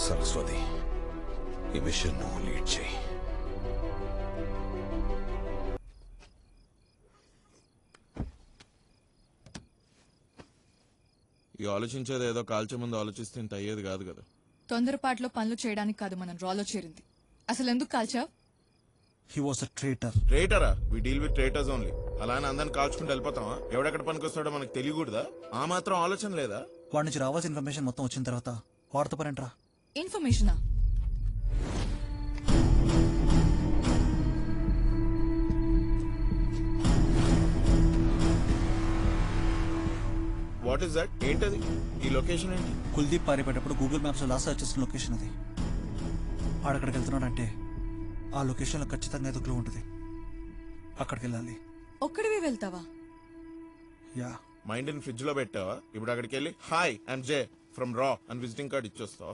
సరస్వతి, ఈ విషయం నువ్వు లీడ్ చేయి. ఈ ఆలోచించేది ఏదో కాల్చే ముందు ఆలోచిస్తే ఇంత అయ్యేది కాదు కదా. తొందరపాట్లో పనులు చేయడానికి కాదు మనం రాలో చేరింది. అసలు ఎందుకు కాల్చావు? He was a traitor. ట్రేటరా? We deal with traitors only. అలా అని అందరిని కాల్చుకుంటూ వెళ్ళిపోతావా? ఎవడెక్కడ పనికి వస్తాడో మనకు తెలియకూడదా? ఆ మాత్రం ఆలోచన లేదా? వాడి నుంచి రావాల్సిన ఇన్ఫర్మేషన్ మొత్తం వచ్చిన తర్వాత వాడితో పనేంట్రా? ఇన్ఫర్మేషనా? What is that? ఏంటది? ఈ లొకేషన్ ఏంటి? కుల్దీప్ పారిపోయేటప్పుడు గూగుల్ మ్యాప్స్ లో లాస్ట్ సర్చ్ చేసిన లొకేషన్ అది. ఆడక్కడికి వెళ్తున్నాడంటే ఆ లొకేషన్ లో ఖచ్చితంగా ఏదో క్లూ ఉంటుంది. అక్కడికి వెళ్ళాలి. ఒక్కడివి వెళ్తావా? యా. మైండ్ ని ఫ్రిడ్జ్ లో పెట్టావా? ఇప్పుడు అక్కడికి వెళ్ళి హాయ్ ఐఎమ్ జే ఫ్రమ్ రా అని విజిటింగ్ కార్డ్ ఇచ్చొస్తావా?